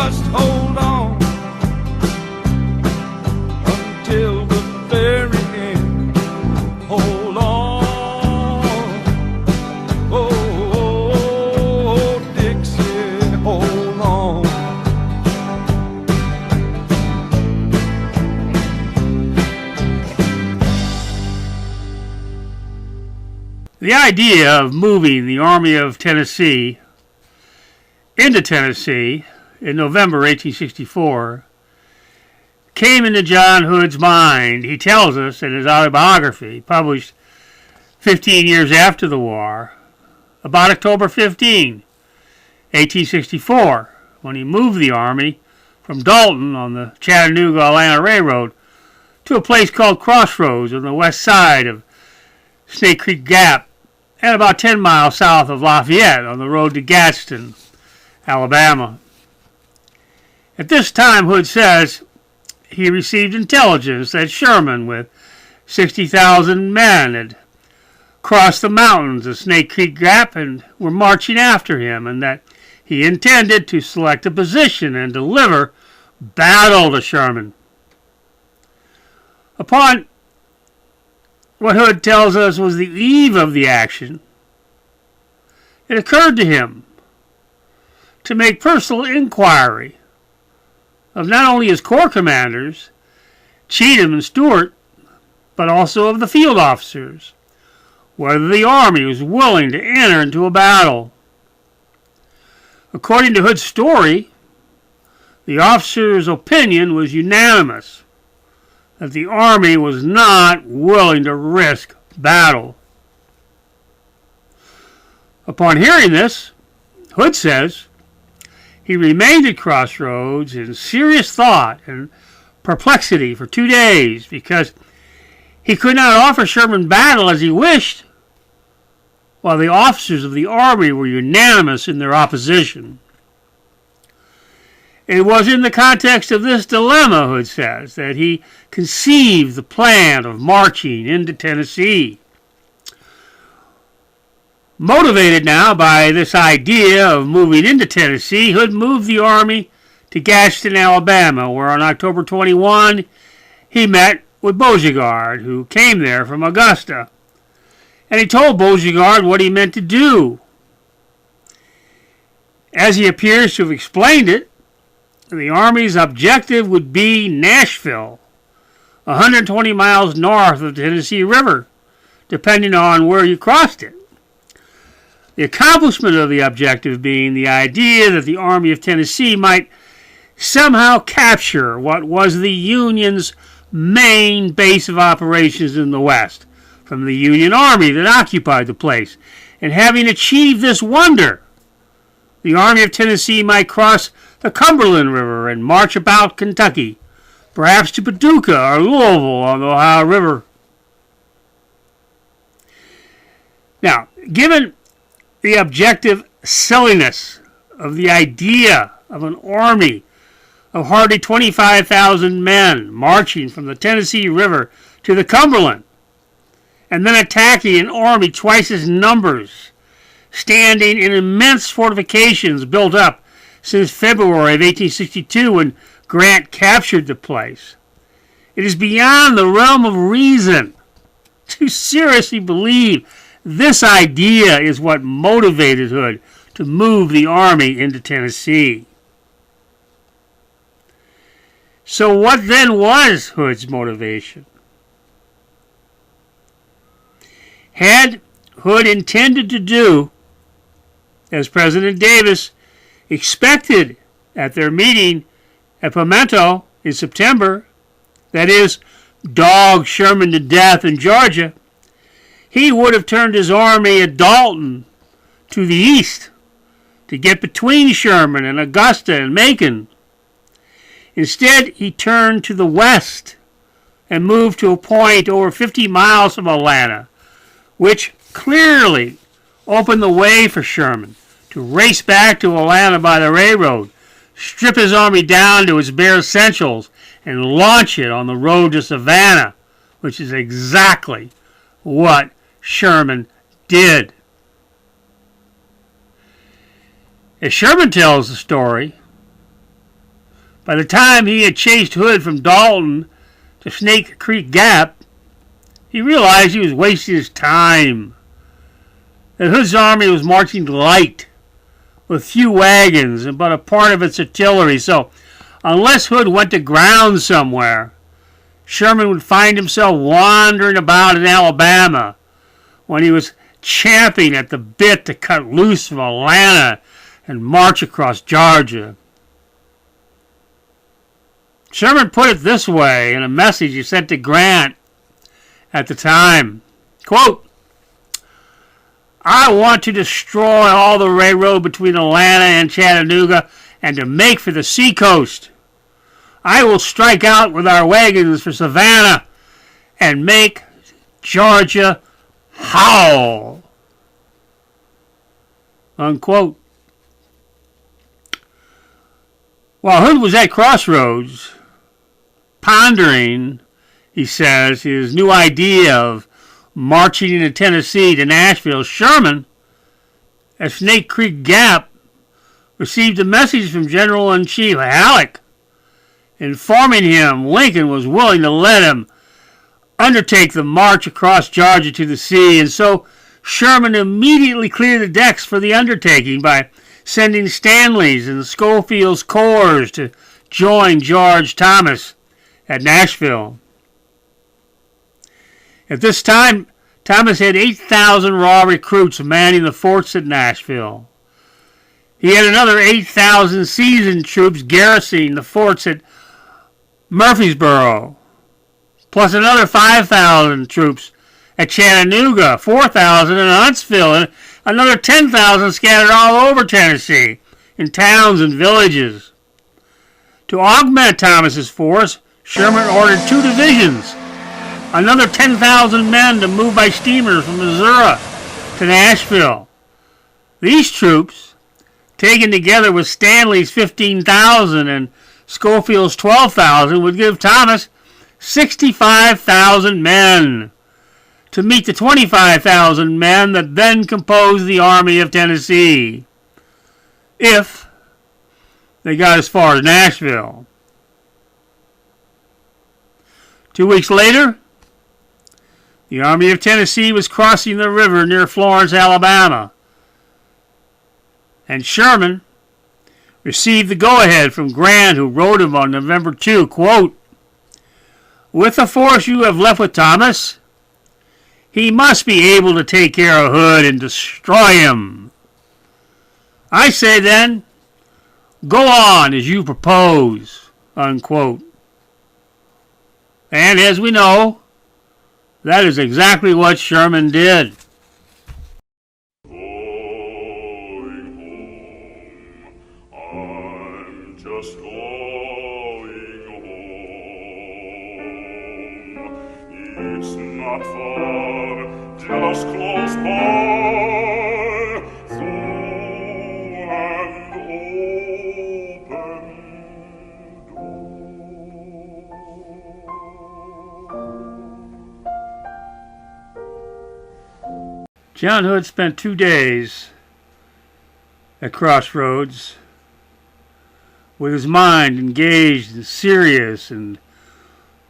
must hold on until the very end. Hold on, oh, Dixie, hold on. The idea of moving the Army of Tennessee into Tennessee in November 1864 came into John Hood's mind. He tells us in his autobiography, published 15 years after the war, about October 15, 1864, when he moved the Army from Dalton on the Chattanooga-Atlanta Railroad to a place called Crossroads on the west side of Snake Creek Gap and about 10 miles south of Lafayette on the road to Gadsden, Alabama. At this time, Hood says, he received intelligence that Sherman, with 60,000 men, had crossed the mountains of Snake Creek Gap and were marching after him, and that he intended to select a position and deliver battle to Sherman. Upon what Hood tells us was the eve of the action, it occurred to him to make personal inquiry of not only his corps commanders, Cheatham and Stewart, but also of the field officers, whether the Army was willing to enter into a battle. According to Hood's story, the officers' opinion was unanimous that the Army was not willing to risk battle. Upon hearing this, Hood says, he remained at Crossroads in serious thought and perplexity for 2 days because he could not offer Sherman battle as he wished, while the officers of the Army were unanimous in their opposition. It was in the context of this dilemma, Hood says, that he conceived the plan of marching into Tennessee. Motivated now by this idea of moving into Tennessee, Hood moved the Army to Gadsden, Alabama, where on October 21 he met with Beauregard, who came there from Augusta. And he told Beauregard what he meant to do. As he appears to have explained it, the Army's objective would be Nashville, 120 miles north of the Tennessee River, depending on where you crossed it. The accomplishment of the objective being the idea that the Army of Tennessee might somehow capture what was the Union's main base of operations in the West from the Union Army that occupied the place. And having achieved this wonder, the Army of Tennessee might cross the Cumberland River and march about Kentucky, perhaps to Paducah or Louisville on the Ohio River. Now, given the objective silliness of the idea of an army of hardly 25,000 men marching from the Tennessee River to the Cumberland, and then attacking an army twice its numbers, standing in immense fortifications built up since February of 1862 when Grant captured the place, it is beyond the realm of reason to seriously believe this idea is what motivated Hood to move the Army into Tennessee. So what then was Hood's motivation? Had Hood intended to do as President Davis expected at their meeting at Pimento in September, that is, dog Sherman to death in Georgia, he would have turned his army at Dalton to the east to get between Sherman and Augusta and Macon. Instead, he turned to the west and moved to a point over 50 miles from Atlanta, which clearly opened the way for Sherman to race back to Atlanta by the railroad, strip his army down to its bare essentials, and launch it on the road to Savannah, which is exactly what Sherman did. As Sherman tells the story, By the time he had chased Hood from Dalton to Snake Creek Gap, he realized he was wasting his time. That Hood's army was marching light, with few wagons and but a part of its artillery, so unless Hood went to ground somewhere, Sherman would find himself wandering about in Alabama when he was champing at the bit to cut loose from Atlanta and march across Georgia. Sherman put it this way in a message he sent to Grant at the time. Quote, I want to destroy all the railroad between Atlanta and Chattanooga and to make for the seacoast. I will strike out with our wagons for Savannah and make Georgia howl. Unquote. While Hood was at Crossroads, pondering, he says, his new idea of marching into Tennessee to Nashville, Sherman, at Snake Creek Gap, received a message from General-in-Chief Halleck informing him Lincoln was willing to let him undertake the march across Georgia to the sea, and so Sherman immediately cleared the decks for the undertaking by sending Stanley's and Schofield's corps to join George Thomas at Nashville. At this time, Thomas had 8,000 raw recruits manning the forts at Nashville. He had another 8,000 seasoned troops garrisoning the forts at Murfreesboro, plus another 5,000 troops at Chattanooga, 4,000 in Huntsville, and another 10,000 scattered all over Tennessee in towns and villages. To augment Thomas's force, Sherman ordered 2 divisions, another 10,000 men to move by steamers from Missouri to Nashville. These troops, taken together with Stanley's 15,000 and Schofield's 12,000, would give Thomas 65,000 men to meet the 25,000 men that then composed the Army of Tennessee, if they got as far as Nashville. 2 weeks later, the Army of Tennessee was crossing the river near Florence, Alabama, and Sherman received the go-ahead from Grant, who wrote him on November 2, quote, with the force you have left with Thomas, he must be able to take care of Hood and destroy him. I say then, go on as you propose, unquote. And as we know, that is exactly what Sherman did. I'm just going home. It's not far, just close by, through an open door. John Hood spent 2 days at Crossroads with his mind engaged in serious and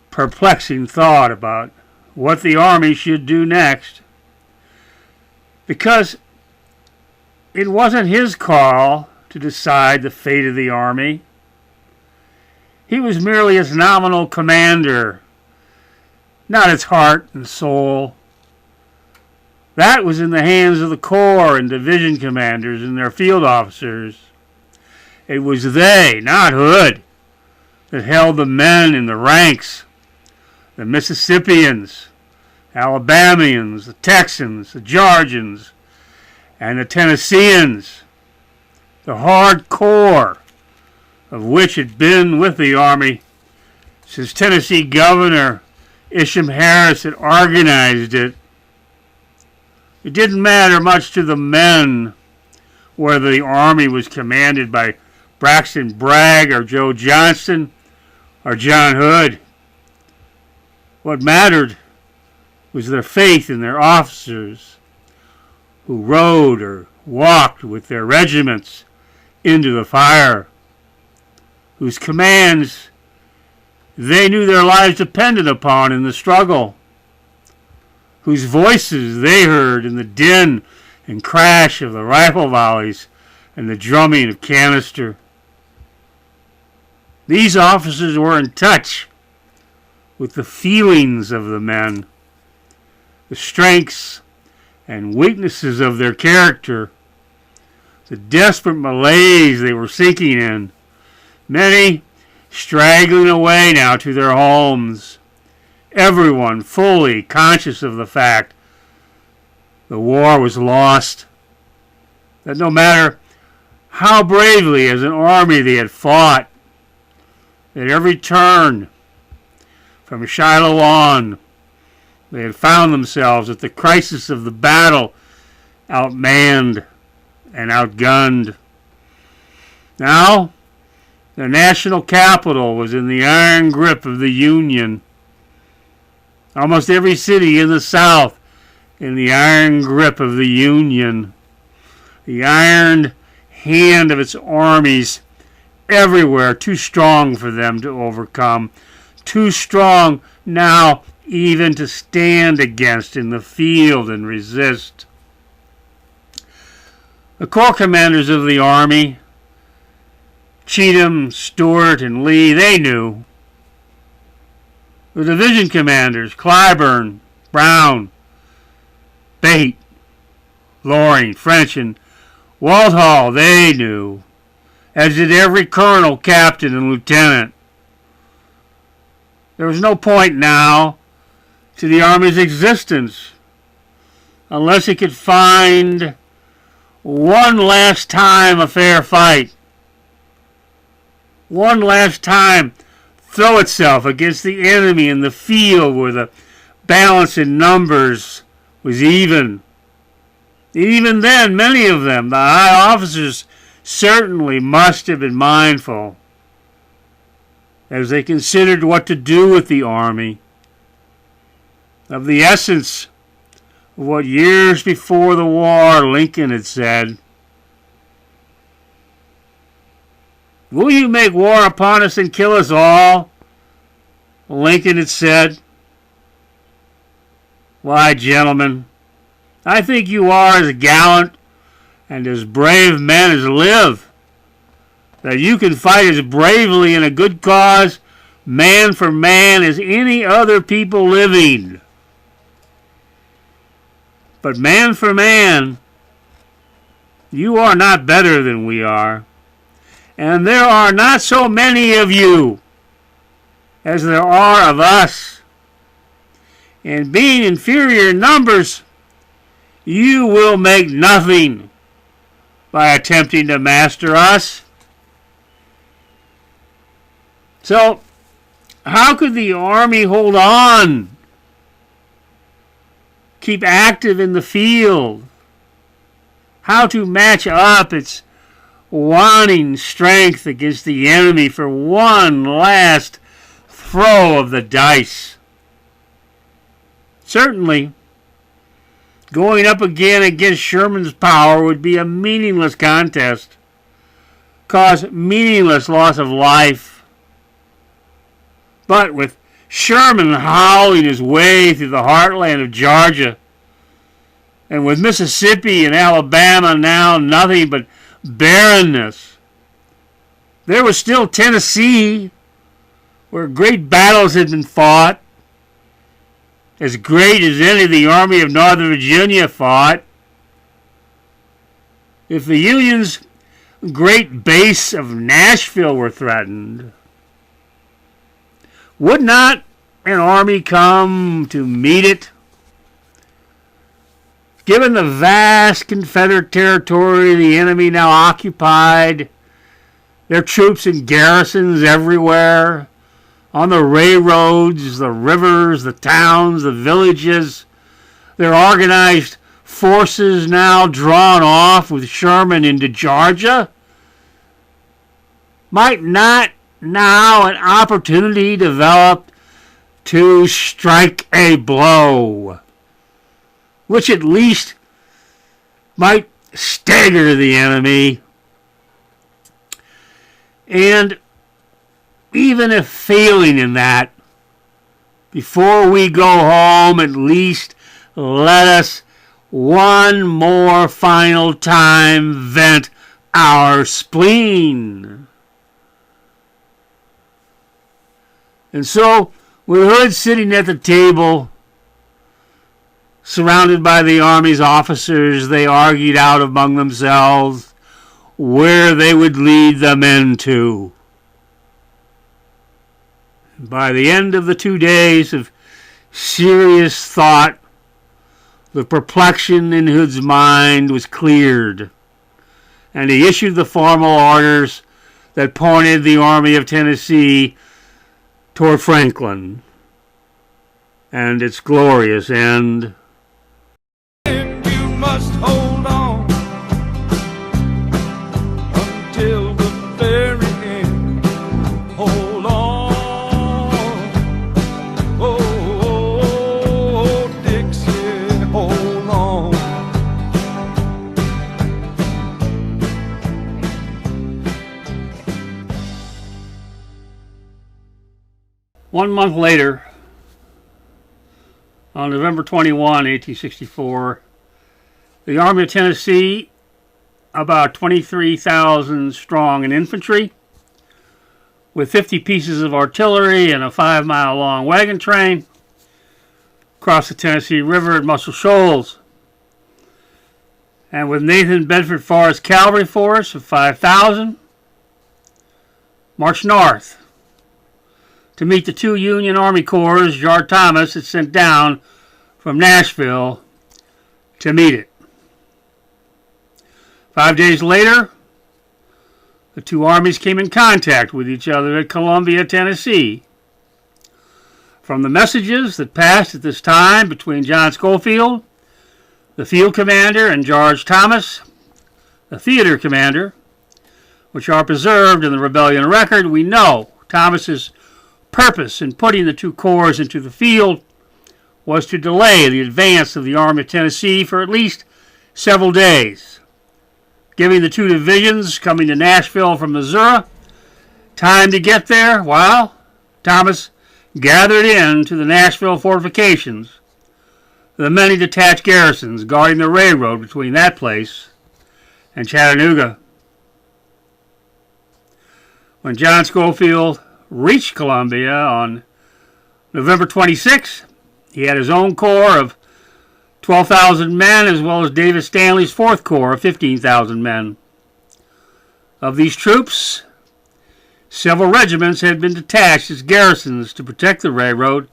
perplexing thought about what the Army should do next, because it wasn't his call to decide the fate of the Army. He was merely its nominal commander, not its heart and soul. That was in the hands of the Corps and division commanders and their field officers. It was they, not Hood, that held the men in the ranks. The Mississippians, Alabamians, the Texans, the Georgians, and the Tennesseans, the hard core of which had been with the Army since Tennessee Governor Isham Harris had organized it. It didn't matter much to the men whether the Army was commanded by Braxton Bragg or Joe Johnston or John Hood. What mattered was their faith in their officers, who rode or walked with their regiments into the fire. whose commands they knew their lives depended upon in the struggle, whose voices they heard in the din and crash of the rifle volleys and the drumming of canister. These officers were in touch with the feelings of the men, the strengths and weaknesses of their character, the desperate malaise they were sinking in, many straggling away now to their homes, everyone fully conscious of the fact the war was lost, that no matter how bravely as an army they had fought, at every turn from Shiloh on, they had found themselves at the crisis of the battle outmanned and outgunned. Now, the national capital was in the iron grip of the Union. Almost every city in the South in the iron grip of the Union. The iron hand of its armies everywhere too strong for them to overcome. Too strong now even to stand against in the field and resist. The corps commanders of the army, Cheatham, Stuart, and Lee, they knew. The division commanders, Clyburn, Brown, Bate, Loring, French, and Walthall, they knew, as did every colonel, captain, and lieutenant. There was no point now to the Army's existence unless it could find one last time a fair fight. One last time throw itself against the enemy in the field where the balance in numbers was even. Even then, many of them, the high officers, certainly must have been mindful as they considered what to do with the army, of the essence of what years before the war Lincoln had said. "Will you make war upon us and kill us all?" Lincoln had said. "Why, gentlemen, I think you are as gallant and as brave men as live, that you can fight as bravely in a good cause, man for man, as any other people living. But man for man, you are not better than we are, and there are not so many of you as there are of us. And being inferior in numbers, you will make nothing by attempting to master us." So, how could the army hold on? Keep active in the field? How to match up its waning strength against the enemy for one last throw of the dice? Certainly, going up again against Sherman's power would be a meaningless contest, cause meaningless loss of life. But with Sherman howling his way through the heartland of Georgia, and with Mississippi and Alabama now nothing but barrenness, there was still Tennessee, where great battles had been fought, as great as any the Army of Northern Virginia fought. If the Union's great base of Nashville were threatened, would not an army come to meet it? Given the vast Confederate territory the enemy now occupied, their troops in garrisons everywhere, on the railroads, the rivers, the towns, the villages, their organized forces now drawn off with Sherman into Georgia, might not now an opportunity develop to strike a blow, which at least might stagger the enemy? And even if failing in that, before we go home, at least let us one more final time vent our spleen. And so, with Hood sitting at the table, surrounded by the Army's officers, they argued out among themselves where they would lead the men to. By the end of the 2 days of serious thought, the perplexion in Hood's mind was cleared, and he issued the formal orders that pointed the Army of Tennessee toward Franklin and its glorious end. And you must hold on until the very end. Hold on, oh, Dixie, hold on. One month later, on November 21, 1864, the Army of Tennessee, about 23,000 strong in infantry, with 50 pieces of artillery and a 5-mile-long wagon train, crossed the Tennessee River at Muscle Shoals. And with Nathan Bedford Forrest's cavalry force of 5,000, marched north to meet the 2 Union Army Corps George Thomas had sent down from Nashville to meet it. 5 days later, the 2 armies came in contact with each other at Columbia, Tennessee. From the messages that passed at this time between John Schofield, the field commander, and George Thomas, the theater commander, which are preserved in the Rebellion record, we know Thomas's purpose in putting the 2 corps into the field was to delay the advance of the Army of Tennessee for at least several days, giving the 2 divisions coming to Nashville from Missouri time to get there while Thomas gathered into the Nashville fortifications the many detached garrisons guarding the railroad between that place and Chattanooga. When John Schofield reached Columbia on November 26, he had his own corps of 12,000 men as well as David Stanley's 4th Corps of 15,000 men. Of these troops, several regiments had been detached as garrisons to protect the railroad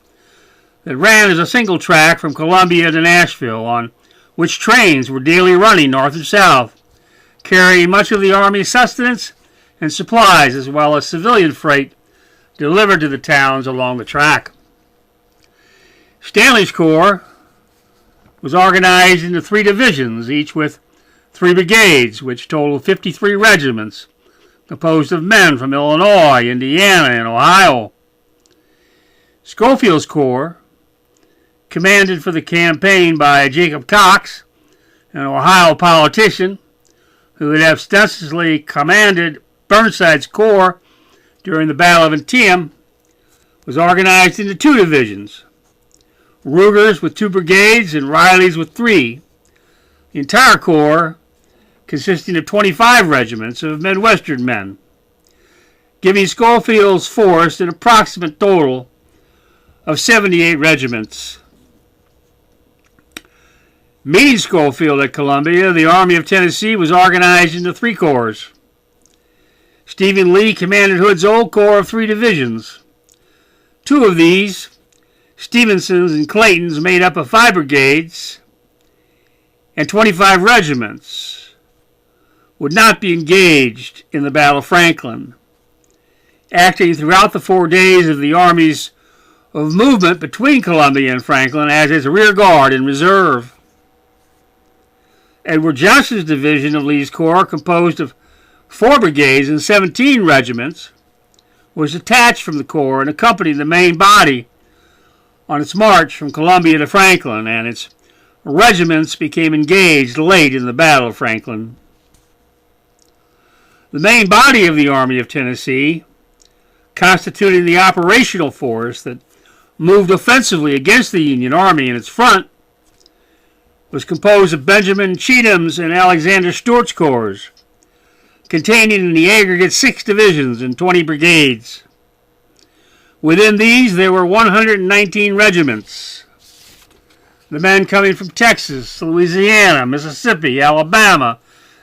that ran as a single track from Columbia to Nashville, on which trains were daily running north and south, carrying much of the Army's sustenance and supplies as well as civilian freight delivered to the towns along the track. Stanley's Corps was organized into 3 divisions, each with 3 brigades, which totaled 53 regiments, composed of men from Illinois, Indiana, and Ohio. Schofield's Corps, commanded for the campaign by Jacob Cox, an Ohio politician who had ostensibly commanded Burnside's Corps during the Battle of Antietam, was organized into 2 divisions, Ruger's with 2 brigades and Riley's with 3. The entire corps consisting of 25 regiments of Midwestern men, giving Schofield's force an approximate total of 78 regiments. Meeting Schofield at Columbia, the Army of Tennessee was organized into 3 corps. Stephen Lee commanded Hood's old corps of 3 divisions. 2 of these, Stevenson's and Clayton's, made up of 5 brigades and 25 regiments, would not be engaged in the Battle of Franklin, acting throughout the 4 days of the Army's movement between Columbia and Franklin as its rear guard and reserve. Edward Johnston's division of Lee's Corps, composed of 4 brigades and 17 regiments, was detached from the Corps and accompanied the main body on its march from Columbia to Franklin, and its regiments became engaged late in the Battle of Franklin. The main body of the Army of Tennessee, constituting the operational force that moved offensively against the Union Army in its front, was composed of Benjamin Cheatham's and Alexander Stewart's corps, containing in the aggregate 6 divisions and 20 brigades. Within these, there were 119 regiments. The men coming from Texas, Louisiana, Mississippi, Alabama,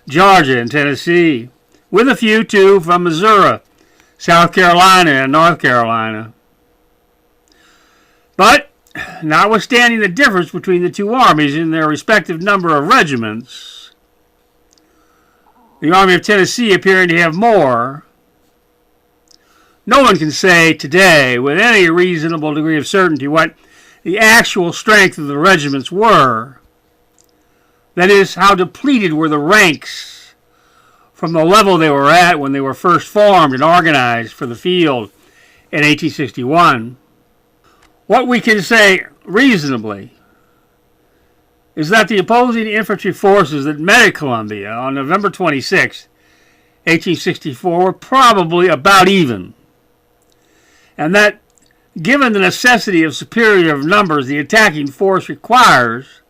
Georgia, and Tennessee, with a few, too, from Missouri, South Carolina, and North Carolina. But, notwithstanding the difference between the two armies in their respective number of regiments, the Army of Tennessee appearing to have more, no one can say today with any reasonable degree of certainty what the actual strength of the regiments were. That is, how depleted were the ranks from the level they were at when they were first formed and organized for the field in 1861. What we can say reasonably is that the opposing infantry forces that met at Columbia on November 26, 1864, were probably about even, and that, given the necessity of superior numbers the attacking force requires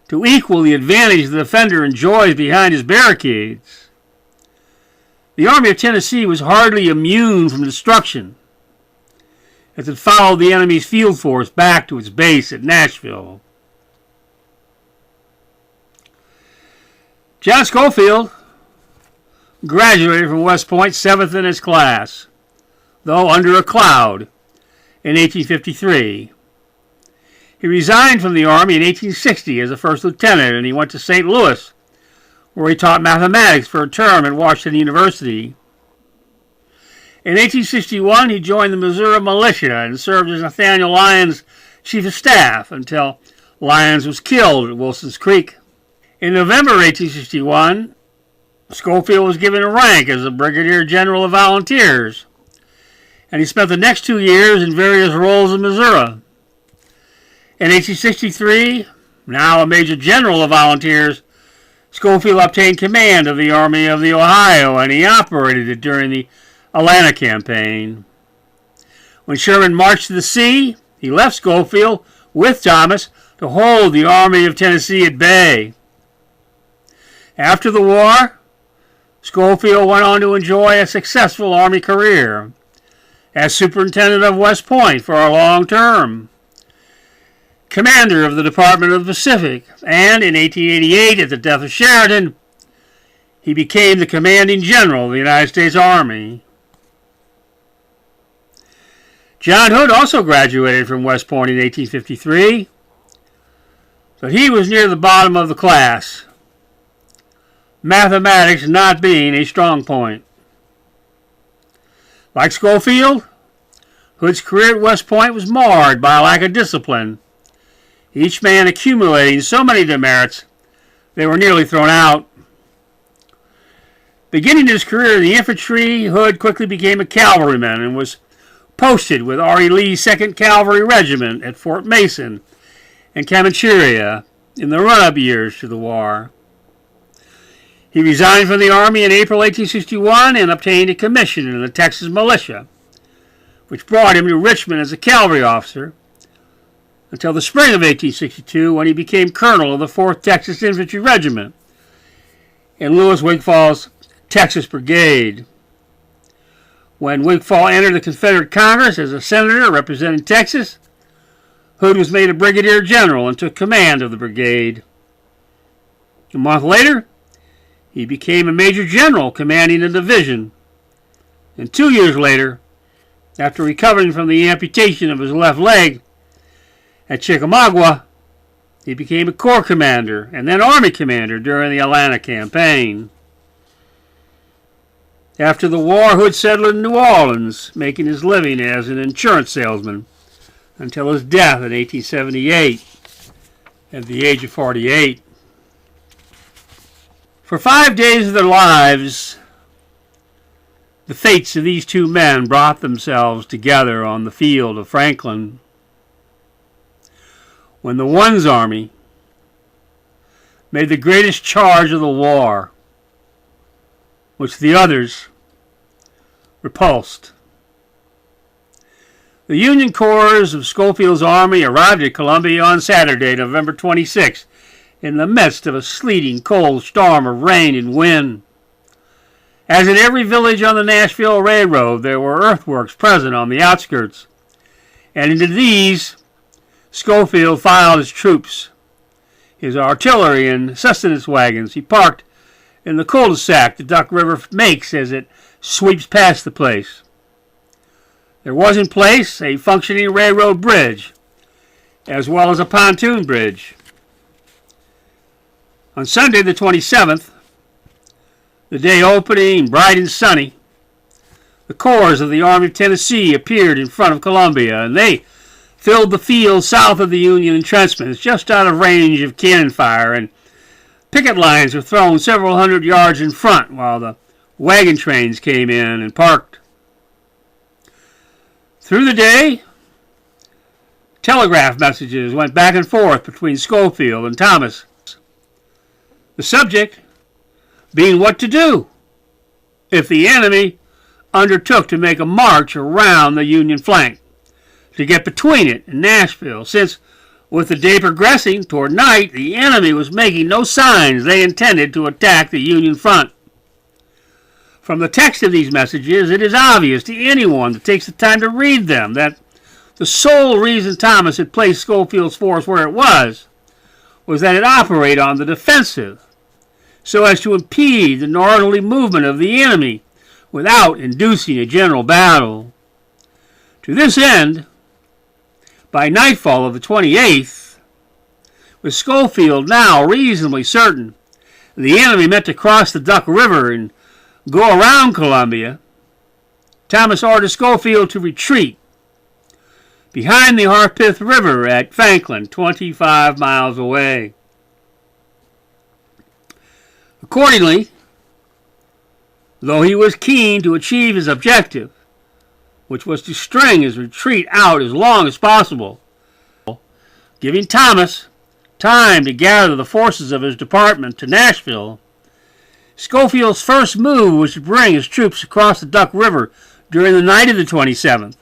to equal the advantage the defender enjoys behind his barricades, the Army of Tennessee was hardly immune from destruction as it followed the enemy's field force back to its base at Nashville. John Schofield graduated from West Point 7th in his class, though under a cloud, in 1853. He resigned from the Army in 1860 as a first lieutenant, and he went to St. Louis, where he taught mathematics for a term at Washington University. In 1861, he joined the Missouri militia and served as Nathaniel Lyons' chief of staff until Lyons was killed at Wilson's Creek. In November 1861, Schofield was given a rank as a brigadier general of volunteers, and he spent the next 2 years in various roles in Missouri. In 1863, now a major general of volunteers, Schofield obtained command of the Army of the Ohio, and he operated it during the Atlanta campaign. When Sherman marched to the sea, he left Schofield with Thomas to hold the Army of Tennessee at bay. After the war, Schofield went on to enjoy a successful Army career as superintendent of West Point for a long term, commander of the Department of the Pacific, and in 1888, at the death of Sheridan, he became the commanding general of the United States Army. John Hood also graduated from West Point in 1853, but he was near the bottom of the class, mathematics not being a strong point. Like Schofield, Hood's career at West Point was marred by a lack of discipline, each man accumulating so many demerits they were nearly thrown out. Beginning his career in the infantry, Hood quickly became a cavalryman and was posted with R.E. Lee's 2nd Cavalry Regiment at Fort Mason and Comancheria in the run-up years to the war. He resigned from the Army in April 1861 and obtained a commission in the Texas militia, which brought him to Richmond as a cavalry officer until the spring of 1862, when he became colonel of the 4th Texas Infantry Regiment in Lewis Wigfall's Texas Brigade. When Wigfall entered the Confederate Congress as a senator representing Texas, Hood was made a brigadier general and took command of the brigade. A month later, he became a major general commanding a division. And 2 years later, after recovering from the amputation of his left leg at Chickamauga, he became a corps commander and then army commander during the Atlanta campaign. After the war, Hood settled in New Orleans, making his living as an insurance salesman until his death in 1878 at the age of 48. For 5 days of their lives, the fates of these two men brought themselves together on the field of Franklin, when the one's army made the greatest charge of the war, which the others repulsed. The Union corps of Schofield's army arrived at Columbia on Saturday, November 26th, in the midst of a sleeting, cold storm of rain and wind. As in every village on the Nashville Railroad, there were earthworks present on the outskirts, and into these Schofield filed his troops, his artillery and sustenance wagons. He parked in the cul-de-sac the Duck River makes as it sweeps past the place. There was in place a functioning railroad bridge, as well as a pontoon bridge. On Sunday the 27th, the day opening bright and sunny, the corps of the Army of Tennessee appeared in front of Columbia, and they filled the field south of the Union entrenchments, just out of range of cannon fire, and picket lines were thrown several hundred yards in front while the wagon trains came in and parked. Through the day, telegraph messages went back and forth between Schofield and Thomas, the subject being what to do if the enemy undertook to make a march around the Union flank to get between it and Nashville, since with the day progressing toward night, the enemy was making no signs they intended to attack the Union front. From the text of these messages, it is obvious to anyone that takes the time to read them that the sole reason Thomas had placed Schofield's force where it was that it operated on the defensive, so as to impede the northerly movement of the enemy without inducing a general battle. To this end, by nightfall of the 28th, with Schofield now reasonably certain the enemy meant to cross the Duck River and go around Columbia, Thomas ordered Schofield to retreat behind the Harpeth River at Franklin, 25 miles away. Accordingly, though he was keen to achieve his objective, which was to string his retreat out as long as possible, giving Thomas time to gather the forces of his department to Nashville, Schofield's first move was to bring his troops across the Duck River during the night of the 27th,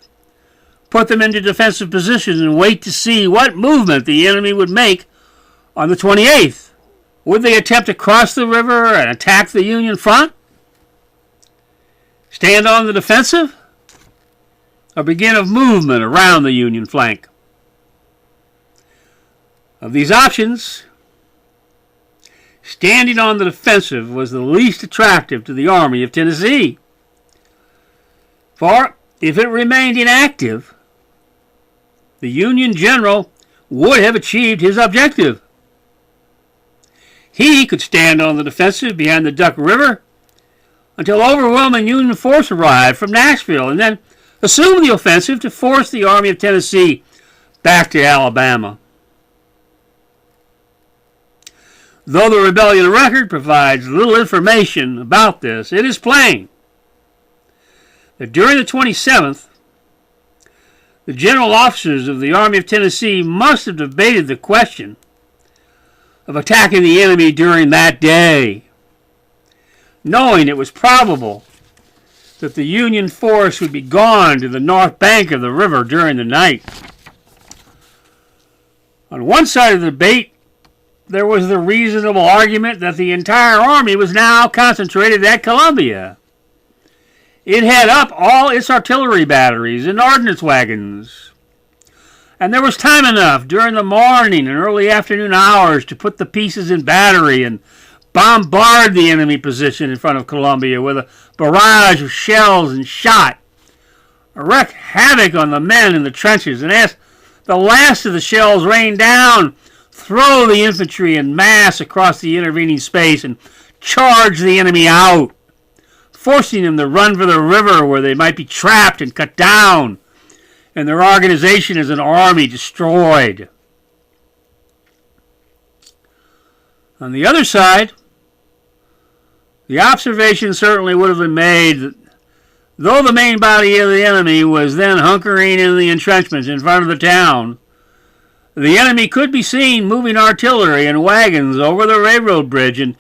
put them into defensive positions, and wait to see what movement the enemy would make on the 28th. Would they attempt to cross the river and attack the Union front? Stand on the defensive? Or begin a movement around the Union flank? Of these options, standing on the defensive was the least attractive to the Army of Tennessee. For if it remained inactive, the Union general would have achieved his objective. He could stand on the defensive behind the Duck River until overwhelming Union force arrived from Nashville, and then assume the offensive to force the Army of Tennessee back to Alabama. Though the rebellion record provides little information about this, it is plain that during the 27th, the general officers of the Army of Tennessee must have debated the question of attacking the enemy during that day, knowing it was probable that the Union force would be gone to the north bank of the river during the night. On one side of the debate, there was the reasonable argument that the entire army was now concentrated at Columbia. It had up all its artillery batteries and ordnance wagons, and there was time enough during the morning and early afternoon hours to put the pieces in battery and bombard the enemy position in front of Columbia with a barrage of shells and shot, wreak havoc on the men in the trenches, and as the last of the shells rained down, throw the infantry en masse across the intervening space and charge the enemy out, forcing them to run for the river where they might be trapped and cut down, and their organization as an army destroyed. On the other side, the observation certainly would have been made that though the main body of the enemy was then hunkering in the entrenchments in front of the town, the enemy could be seen moving artillery and wagons over the railroad bridge, and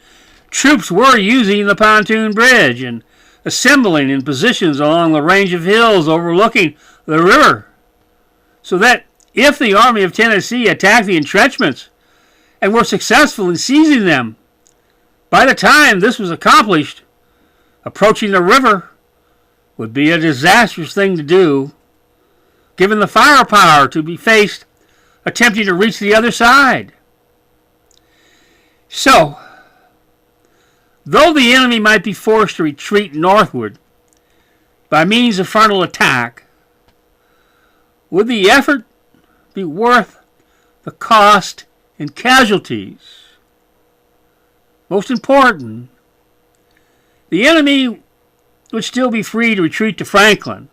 troops were using the pontoon bridge and assembling in positions along the range of hills overlooking the river so that if the Army of Tennessee attacked the entrenchments and were successful in seizing them, by the time this was accomplished, approaching the river would be a disastrous thing to do, given the firepower to be faced attempting to reach the other side. So, though the enemy might be forced to retreat northward by means of frontal attack, would the effort be worth the cost and casualties? Most important, the enemy would still be free to retreat to Franklin,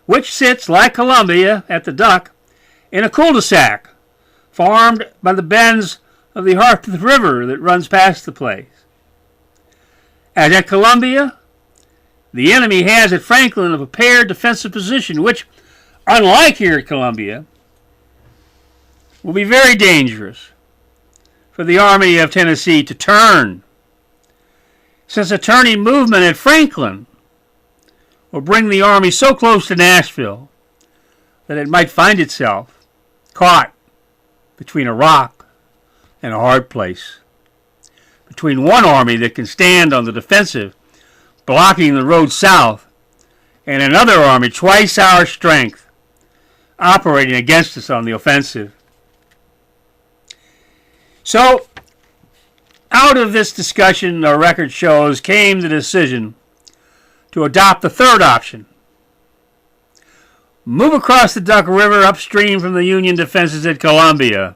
which sits, like Columbia, at the Duck, in a cul-de-sac formed by the bends of the Harpeth River that runs past the place. As at Columbia, the enemy has at Franklin a prepared defensive position, which, unlike here at Columbia, will be very dangerous for the Army of Tennessee to turn, since a turning movement at Franklin will bring the Army so close to Nashville that it might find itself caught between a rock and a hard place, between one army that can stand on the defensive, blocking the road south, and another army twice our strength, operating against us on the offensive. So, out of this discussion, our record shows, came the decision to adopt the third option. Move across the Duck River upstream from the Union defenses at Columbia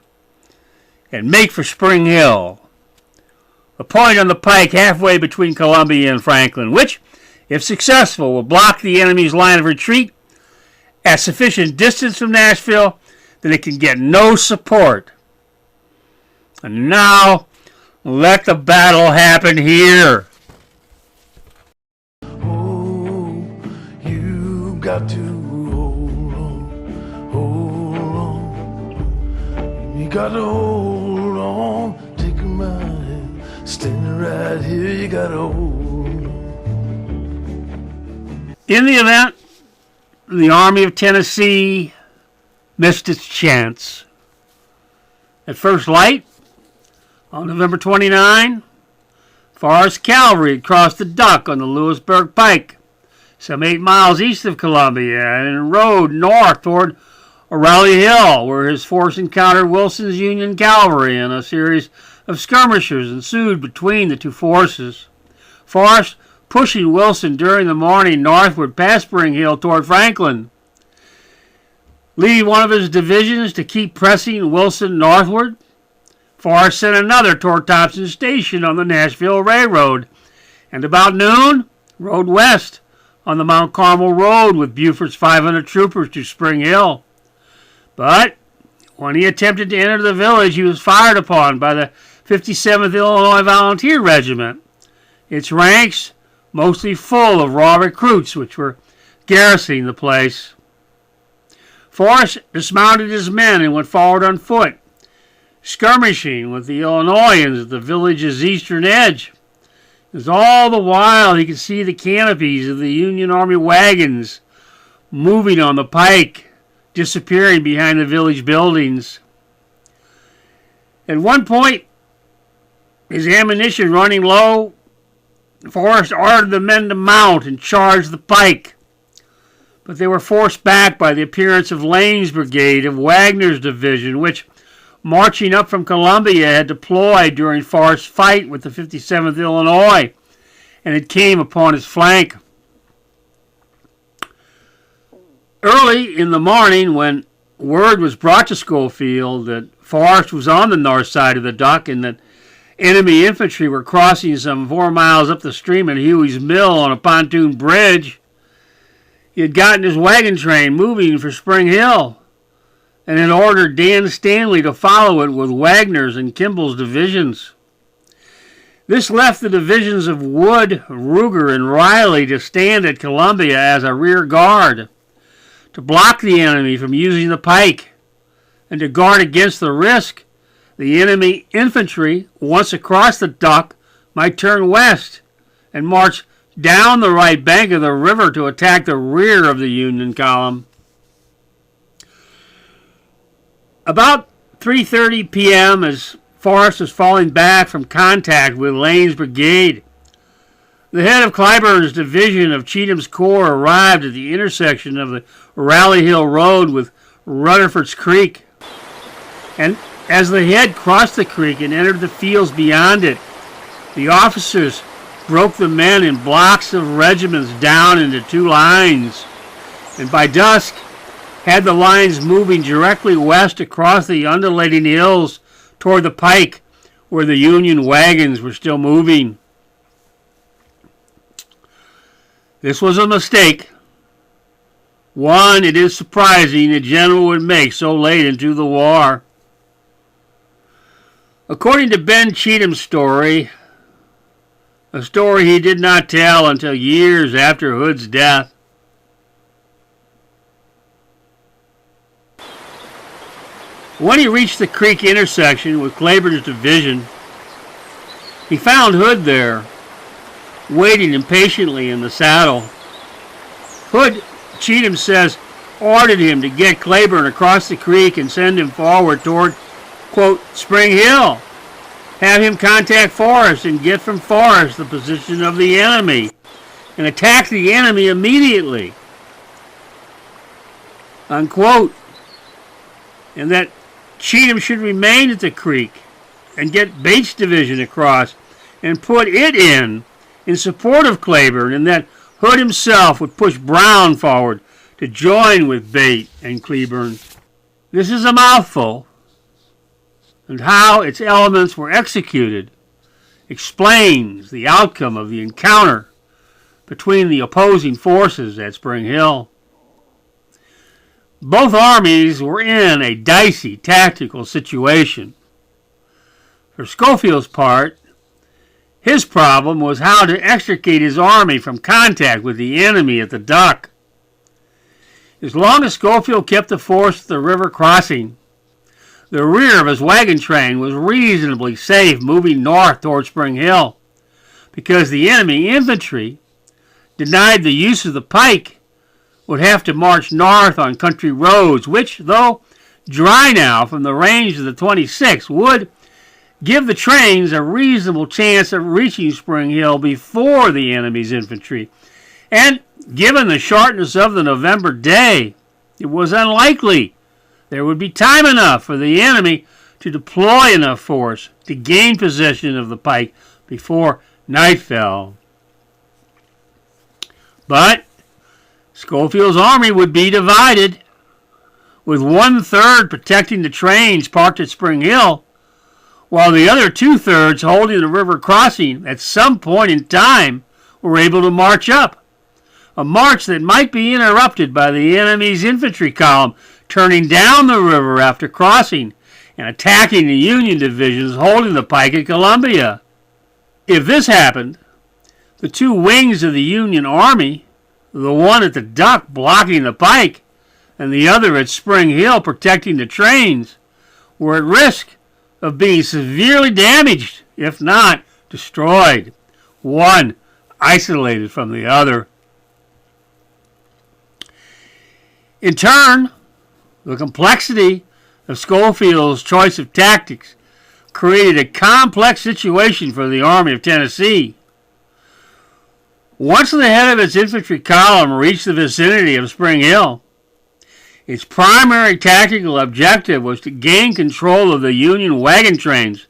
and make for Spring Hill, a point on the pike halfway between Columbia and Franklin, which, if successful, will block the enemy's line of retreat at sufficient distance from Nashville that it can get no support. And now, let the battle happen here. Oh, you got to hold on. You got to hold on. Take my hand, standing right here. You got to hold on. In the event, the Army of Tennessee missed its chance. At first light, on November 29, Forrest's cavalry had crossed the Duck on the Lewisburg Pike, some 8 miles east of Columbia, and rode north toward O'Reilly Hill, where his force encountered Wilson's Union cavalry, and a series of skirmishes ensued between the two forces. Forrest pushing Wilson during the morning northward past Spring Hill toward Franklin, leading one of his divisions to keep pressing Wilson northward. Forrest sent another toward Thompson Station on the Nashville Railroad, and about noon rode west on the Mount Carmel Road with Buford's 500 troopers to Spring Hill. But when he attempted to enter the village, he was fired upon by the 57th Illinois Volunteer Regiment, its ranks mostly full of raw recruits which were garrisoning the place. Forrest dismounted his men and went forward on foot, skirmishing with the Illinoisans at the village's eastern edge, as all the while he could see the canopies of the Union Army wagons moving on the pike, disappearing behind the village buildings. At one point, his ammunition running low, Forrest ordered the men to mount and charge the pike, but they were forced back by the appearance of Lane's brigade of Wagner's division, which, marching up from Columbia, had deployed during Forrest's fight with the 57th Illinois, and it came upon his flank. Early in the morning, when word was brought to Schofield that Forrest was on the north side of the Duck and that enemy infantry were crossing some 4 miles up the stream at Huey's Mill on a pontoon bridge, he had gotten his wagon train moving for Spring Hill, and had ordered Dan Stanley to follow it with Wagner's and Kimball's divisions. This left the divisions of Wood, Ruger, and Riley to stand at Columbia as a rear guard, to block the enemy from using the pike, and to guard against the risk the enemy infantry, once across the Duck, might turn west and march down the right bank of the river to attack the rear of the Union column. About 3:30 p.m. as Forrest was falling back from contact with Lane's brigade, the head of Clyburn's division of Cheatham's Corps arrived at the intersection of the Rally Hill Road with Rutherford's Creek. And as the head crossed the creek and entered the fields beyond it, the officers broke the men in blocks of regiments down into two lines, and by dusk had the lines moving directly west across the undulating hills toward the pike where the Union wagons were still moving. This was a mistake. One it is surprising a general would make so late into the war. According to Ben Cheatham's story, a story he did not tell until years after Hood's death, when he reached the creek intersection with Cleburne's division, he found Hood there, waiting impatiently in the saddle. Hood, Cheatham says, ordered him to get Cleburne across the creek and send him forward toward, quote, Spring Hill. Have him contact Forrest and get from Forrest the position of the enemy and attack the enemy immediately, unquote. And that Cheatham should remain at the creek and get Bates' division across and put it in support of Cleburne, and that Hood himself would push Brown forward to join with Bates and Cleburne. This is a mouthful, and how its elements were executed explains the outcome of the encounter between the opposing forces at Spring Hill. Both armies were in a dicey tactical situation. For Schofield's part, his problem was how to extricate his army from contact with the enemy at the Duck. As long as Schofield kept the force at the river crossing, the rear of his wagon train was reasonably safe moving north toward Spring Hill, because the enemy infantry, denied the use of the pike, would have to march north on country roads, which, though dry now from the range of the 26th, would give the trains a reasonable chance of reaching Spring Hill before the enemy's infantry. And given the shortness of the November day, it was unlikely there would be time enough for the enemy to deploy enough force to gain possession of the pike before night fell. But Schofield's army would be divided, with 1/3 protecting the trains parked at Spring Hill, while the other 2/3 holding the river crossing at some point in time were able to march up. A march that might be interrupted by the enemy's infantry column turning down the river after crossing and attacking the Union divisions holding the pike at Columbia. If this happened, the two wings of the Union army, the one at the Duck blocking the pike and the other at Spring Hill protecting the trains, were at risk of being severely damaged, if not destroyed, one isolated from the other. In turn, the complexity of Schofield's choice of tactics created a complex situation for the Army of Tennessee. Once the head of its infantry column reached the vicinity of Spring Hill, its primary tactical objective was to gain control of the Union wagon trains,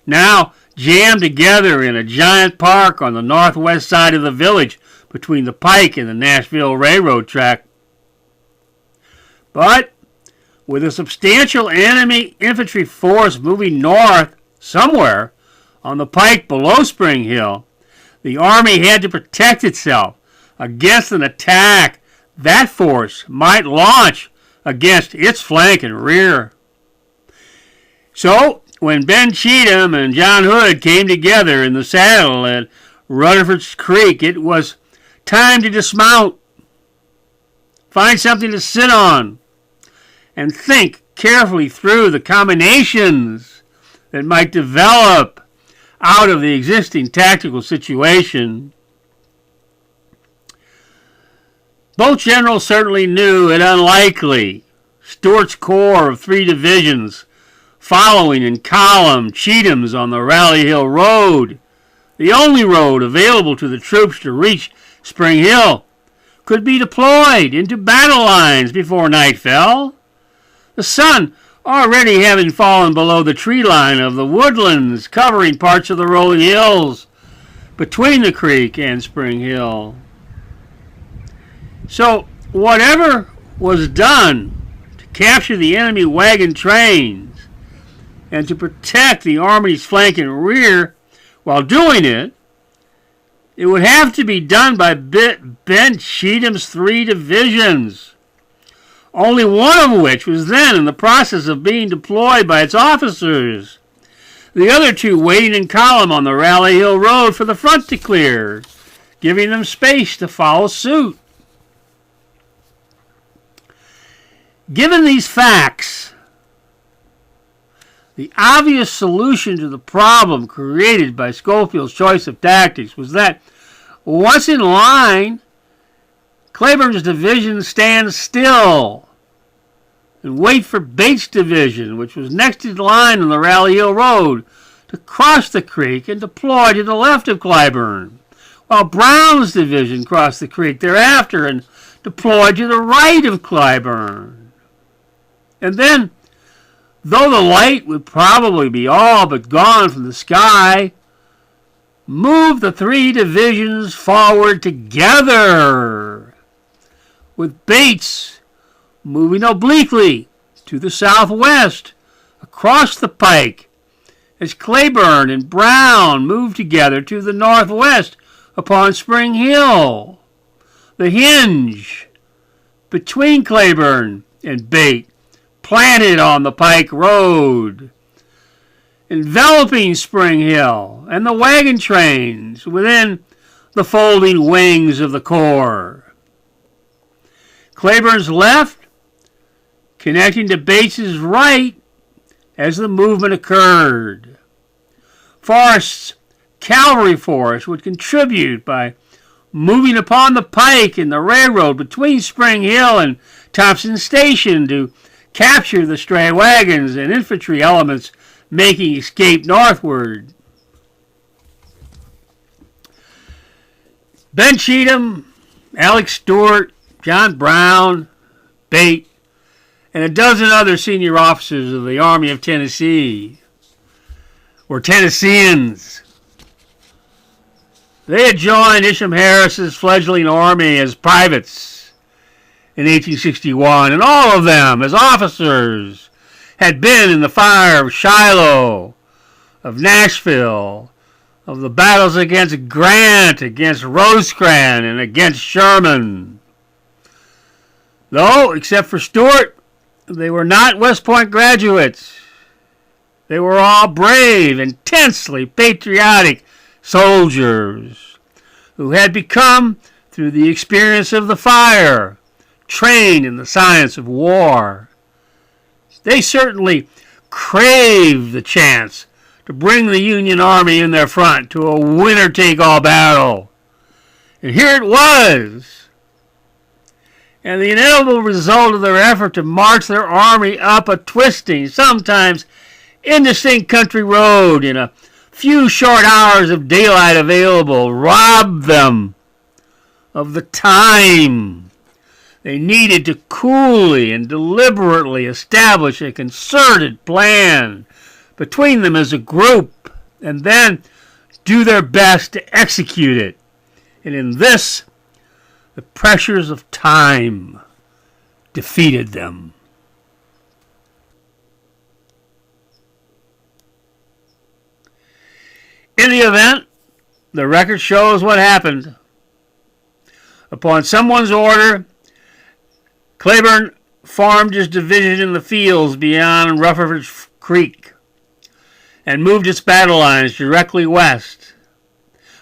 now jammed together in a giant park on the northwest side of the village between the pike and the Nashville Railroad track. But with a substantial enemy infantry force moving north somewhere on the pike below Spring Hill, the Army had to protect itself against an attack that force might launch against its flank and rear. So, when Ben Cheatham and John Hood came together in the saddle at Rutherford's Creek, it was time to dismount, find something to sit on, and think carefully through the combinations that might develop out of the existing tactical situation. Both generals certainly knew it unlikely Stuart's corps of 3 divisions, following in column Cheatham's on the Rally Hill Road, the only road available to the troops to reach Spring Hill, could be deployed into battle lines before night fell. The sun already having fallen below the tree line of the woodlands covering parts of the rolling hills between the creek and Spring Hill. So whatever was done to capture the enemy wagon trains and to protect the Army's flank and rear, while doing it, it would have to be done by Ben Cheatham's 3 divisions, only one of which was then in the process of being deployed by its officers, the other 2 waiting in column on the Rally Hill Road for the front to clear, giving them space to follow suit. Given these facts, the obvious solution to the problem created by Schofield's choice of tactics was that, once in line, Cleburne's division stand still and wait for Bates' division, which was next in line on the Rally Hill Road, to cross the creek and deploy to the left of Cleburne, while Brown's division crossed the creek thereafter and deployed to the right of Cleburne. And then, though the light would probably be all but gone from the sky, move the 3 divisions forward together, with Bates moving obliquely to the southwest across the pike as Cleburne and Brown moved together to the northwest upon Spring Hill. The hinge between Cleburne and Bates planted on the Pike Road, enveloping Spring Hill and the wagon trains within the folding wings of the corps. Cleburne's left connecting to Bates's right as the movement occurred. Forrest's cavalry force would contribute by moving upon the pike and the railroad between Spring Hill and Thompson Station to capture the stray wagons and infantry elements making escape northward. Ben Cheatham, Alex Stewart, John Brown, Bate, and a dozen other senior officers of the Army of Tennessee were Tennesseans. They had joined Isham Harris's fledgling army as privates in 1861, and all of them, as officers, had been in the fire of Shiloh, of Nashville, of the battles against Grant, against Rosecrans, and against Sherman. Though, except for Stewart, they were not West Point graduates. They were all brave, intensely patriotic soldiers who had become, through the experience of the fire, trained in the science of war. They certainly craved the chance to bring the Union Army in their front to a winner-take-all battle. And here it was. And the inevitable result of their effort to march their army up a twisting, sometimes indistinct country road in a few short hours of daylight available robbed them of the time they needed to coolly and deliberately establish a concerted plan between them as a group, and then do their best to execute it. And in this, the pressures of time defeated them. In the event, the record shows what happened. Upon someone's order, Cleburne formed his division in the fields beyond Rutherford Creek and moved its battle lines directly west,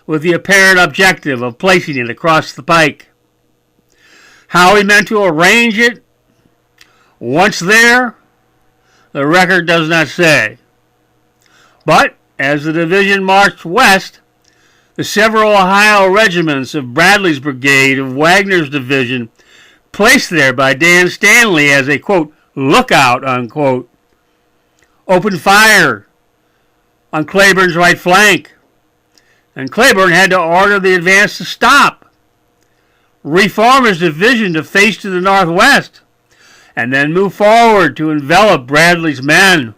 with the apparent objective of placing it across the pike. How he meant to arrange it, once there, the record does not say. But as the division marched west, the several Ohio regiments of Bradley's brigade of Wagner's division, placed there by Dan Stanley as a, quote, lookout, unquote, opened fire on Cleburne's right flank, and Cleburne had to order the advance to stop, reform his division to face to the northwest, and then move forward to envelop Bradley's men.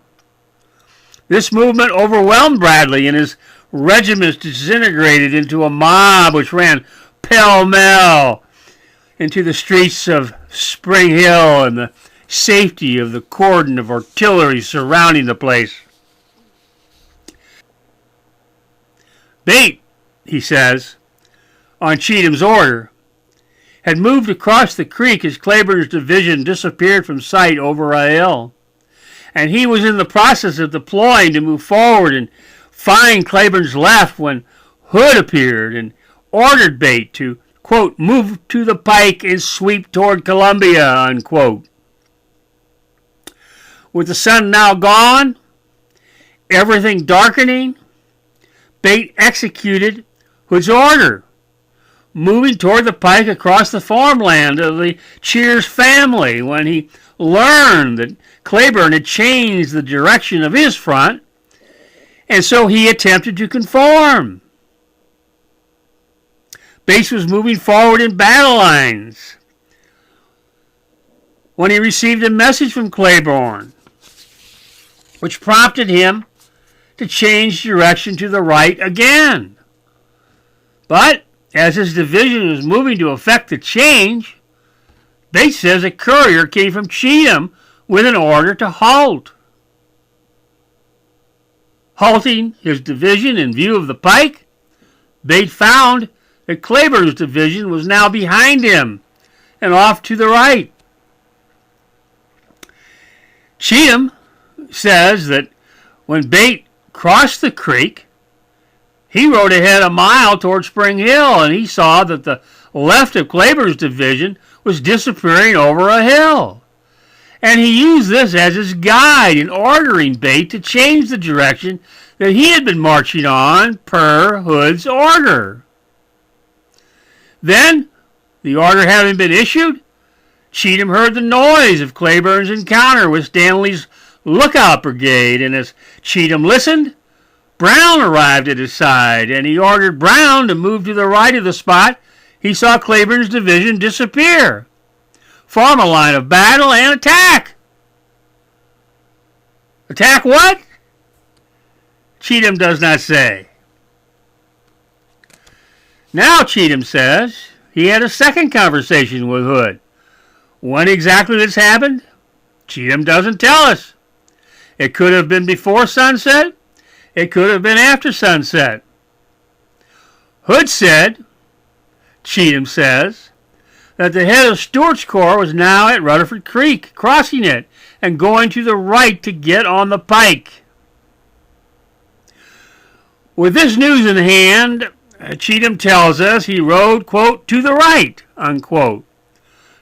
This movement overwhelmed Bradley, and his regiments disintegrated into a mob which ran pell-mell into the streets of Spring Hill and the safety of the cordon of artillery surrounding the place. Bate, he says, on Cheatham's order, had moved across the creek as Cleburne's division disappeared from sight over a hill, and he was in the process of deploying to move forward and find Cleburne's left when Hood appeared and ordered Bate to, quote, move to the pike and sweep toward Columbia, unquote. With the sun now gone, everything darkening, Bate executed Hood's order, moving toward the pike across the farmland of the Cheers family when he learned that Cleburne had changed the direction of his front, and so he attempted to conform. Bate was moving forward in battle lines when he received a message from Cleburne, which prompted him to change direction to the right again. But as his division was moving to effect the change, Bates says a courier came from Cheatham with an order to halt. Halting his division in view of the pike, Bates found that Cleburne's division was now behind him and off to the right. Cheatham says that when Bate crossed the creek, he rode ahead a mile toward Spring Hill, and he saw that the left of Cleburne's division was disappearing over a hill. And he used this as his guide in ordering Bate to change the direction that he had been marching on per Hood's order. Then, the order having been issued, Cheatham heard the noise of Cleburne's encounter with Stanley's lookout brigade, and as Cheatham listened, Brown arrived at his side, and he ordered Brown to move to the right of the spot he saw Cleburne's division disappear, form a line of battle, and attack. Attack what? Cheatham does not say. Now Cheatham says he had a second conversation with Hood. When exactly this happened, Cheatham doesn't tell us. It could have been before sunset. It could have been after sunset. Hood said, Cheatham says, that the head of Stuart's corps was now at Rutherford Creek, crossing it and going to the right to get on the pike. With this news in hand, Cheatham tells us he rode, quote, to the right, unquote,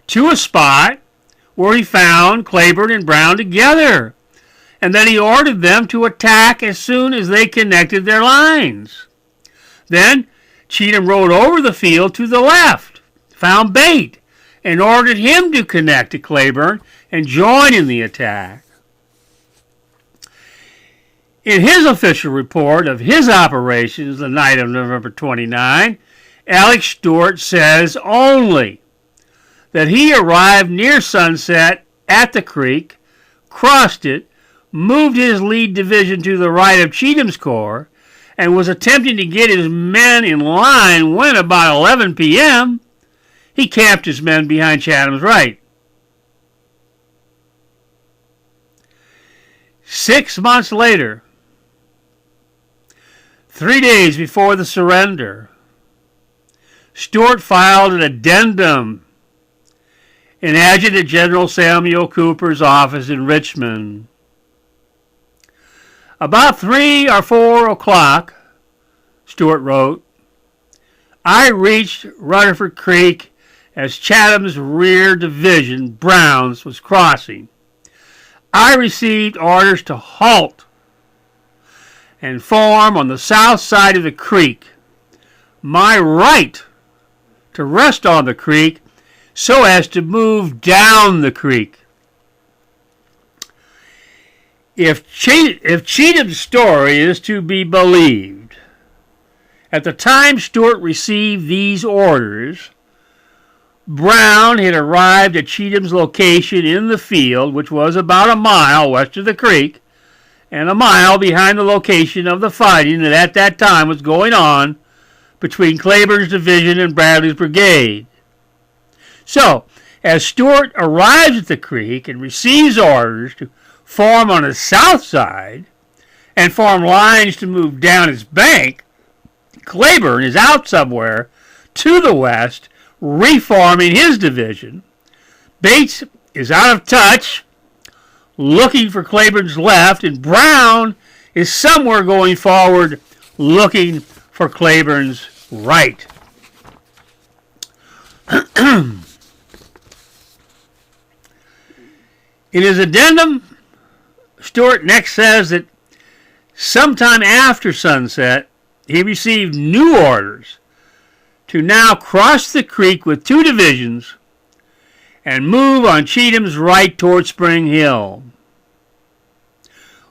to a spot where he found Cleburne and Brown together, and then he ordered them to attack as soon as they connected their lines. Then Cheatham rode over the field to the left, found Bate, and ordered him to connect to Cleburne and join in the attack. In his official report of his operations the night of November 29, Alex Stuart says only that he arrived near sunset at the creek, crossed it, moved his lead division to the right of Cheatham's corps, and was attempting to get his men in line when, about 11 p.m., he camped his men behind Chatham's right. 6 months later, 3 days before the surrender, Stuart filed an addendum in Adjutant General Samuel Cooper's office in Richmond. About 3 or 4 o'clock, Stuart wrote, I reached Rutherford Creek as Chatham's rear division, Brown's, was crossing. I received orders to halt and form on the south side of the creek. My right to rest on the creek so as to move down the creek. If Cheatham's story is to be believed, at the time Stuart received these orders, Brown had arrived at Cheatham's location in the field, which was about a mile west of the creek, and a mile behind the location of the fighting that at that time was going on between Cleburne's division and Bradley's brigade. So, as Stuart arrives at the creek and receives orders to form on the south side and form lines to move down its bank, Cleburne is out somewhere to the west, reforming his division. Bates is out of touch, looking for Cleburne's left, and Brown is somewhere going forward, looking for Cleburne's right. In his addendum, Stuart next says that sometime after sunset, he received new orders to now cross the creek with two divisions and move on Cheatham's right toward Spring Hill.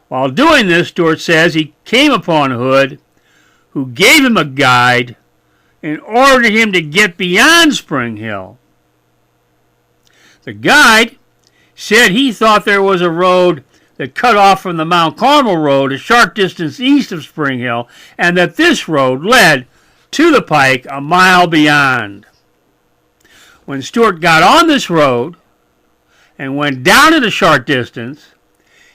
While doing this, Stuart says he came upon Hood, who gave him a guide and ordered him to get beyond Spring Hill. The guide said he thought there was a road that cut off from the Mount Carmel Road a short distance east of Spring Hill, and that this road led to the pike a mile beyond. When Stuart got on this road and went down it a short distance,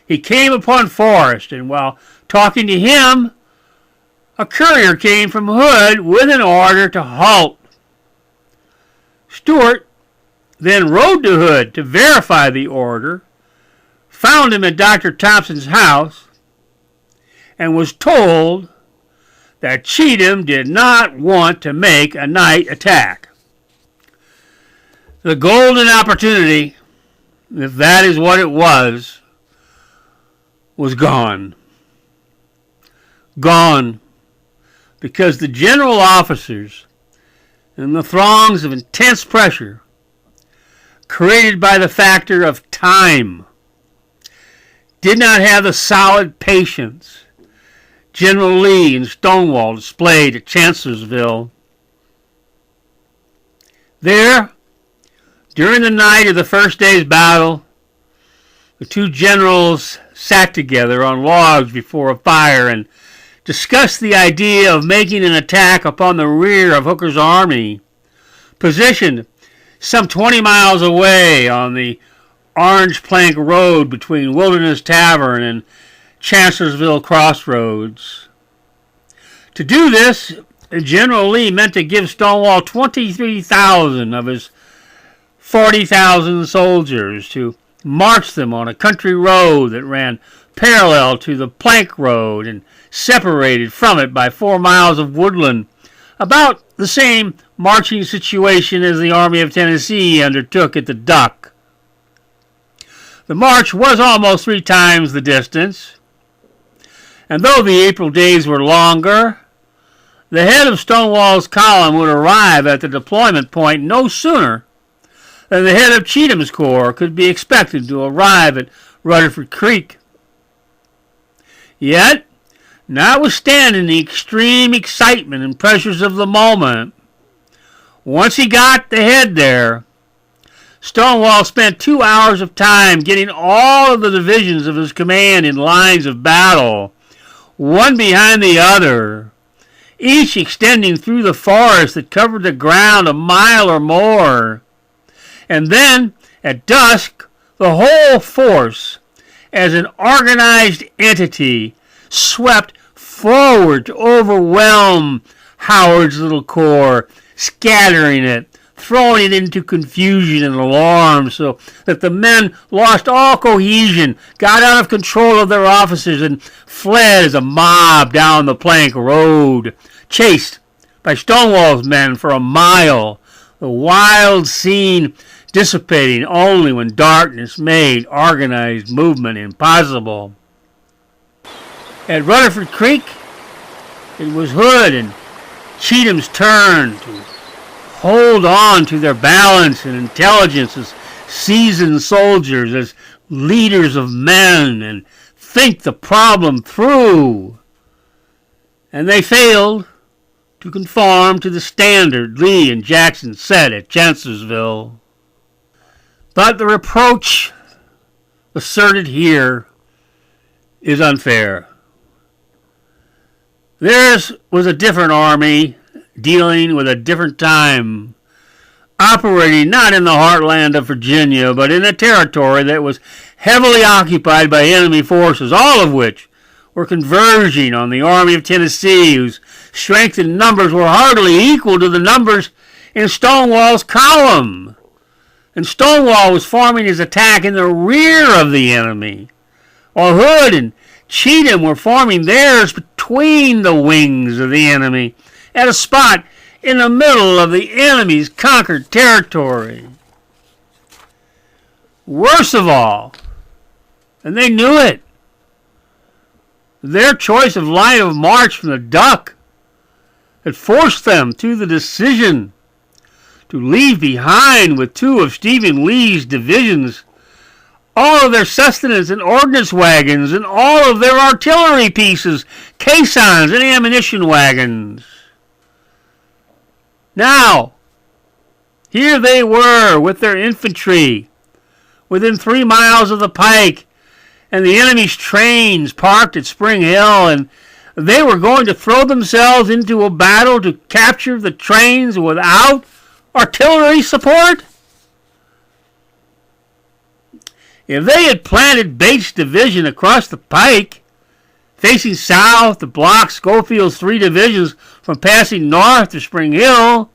he came upon Forrest, and while talking to him, a courier came from Hood with an order to halt. Stuart then rode to Hood to verify the order, found him at Dr. Thompson's house, and was told that Cheatham did not want to make a night attack. The golden opportunity, if that is what it was gone. Gone because the general officers, in the throngs of intense pressure created by the factor of time, did not have the solid patience General Lee and Stonewall displayed at Chancellorsville. There, during the night of the first day's battle, the two generals sat together on logs before a fire and discussed the idea of making an attack upon the rear of Hooker's army, positioned some 20 miles away on the Orange Plank Road between Wilderness Tavern and Chancellorsville Crossroads. To do this, General Lee meant to give Stonewall 23,000 of his 40,000 soldiers to march them on a country road that ran parallel to the Plank Road and separated from it by 4 miles of woodland, about the same marching situation as the Army of Tennessee undertook at the Duck. The march was almost 3 times the distance, and though the April days were longer, the head of Stonewall's column would arrive at the deployment point no sooner than the head of Cheatham's corps could be expected to arrive at Rutherford Creek. Yet, notwithstanding the extreme excitement and pressures of the moment, once he got the head there, Stonewall spent 2 hours of time getting all of the divisions of his command in lines of battle, one behind the other, each extending through the forest that covered the ground a mile or more. And then, at dusk, the whole force, as an organized entity, swept forward to overwhelm Howard's little corps, scattering it, throwing it into confusion and alarm so that the men lost all cohesion, got out of control of their officers, and fled as a mob down the Plank Road, chased by Stonewall's men for a mile, the wild scene dissipating only when darkness made organized movement impossible. At Rutherford Creek, it was Hood and Cheatham's turn to hold on to their balance and intelligence as seasoned soldiers, as leaders of men, and think the problem through, and they failed to conform to the standard Lee and Jackson set at Chancellorsville. But the reproach asserted here is unfair. Theirs was a different army, dealing with a different time, operating not in the heartland of Virginia, but in a territory that was heavily occupied by enemy forces, all of which were converging on the Army of Tennessee, whose strength in numbers were hardly equal to the numbers in Stonewall's column. And Stonewall was forming his attack in the rear of the enemy, while Hood and Cheatham were forming theirs between the wings of the enemy, at a spot in the middle of the enemy's conquered territory. Worst of all, and they knew it, their choice of line of march from the Duck had forced them to the decision to leave behind with two of Stephen Lee's divisions all of their sustenance and ordnance wagons and all of their artillery pieces, caissons, and ammunition wagons. Now, here they were with their infantry within 3 miles of the pike, and the enemy's trains parked at Spring Hill, and they were going to throw themselves into a battle to capture the trains without artillery support? If they had planted Bates' division across the pike, facing south to block Schofield's 3 divisions from passing north to Spring Hill,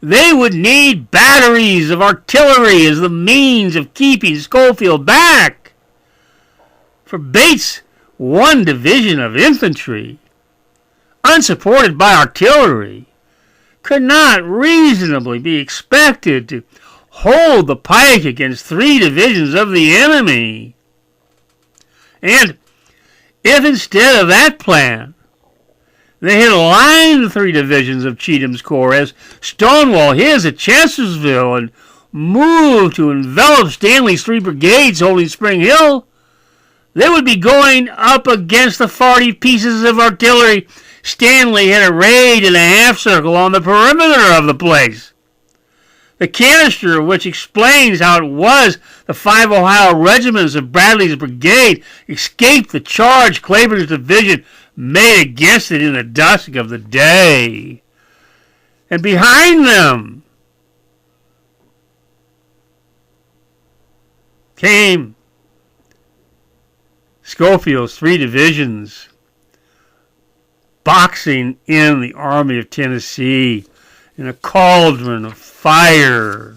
they would need batteries of artillery as the means of keeping Schofield back. For Bates' 1 division of infantry, unsupported by artillery, could not reasonably be expected to hold the pike against 3 divisions of the enemy. And if instead of that plan, they had aligned the 3 divisions of Cheatham's corps as Stonewall his at Chancellorsville and moved to envelop Stanley's 3 brigades holding Spring Hill, they would be going up against the 40 pieces of artillery Stanley had arrayed in a half-circle on the perimeter of the place. The canister, which explains how it was the 5 Ohio regiments of Bradley's brigade escaped the charge Cleburne's division made against it in the dusk of the day. And behind them came Schofield's 3 divisions, boxing in the Army of Tennessee in a cauldron of fire.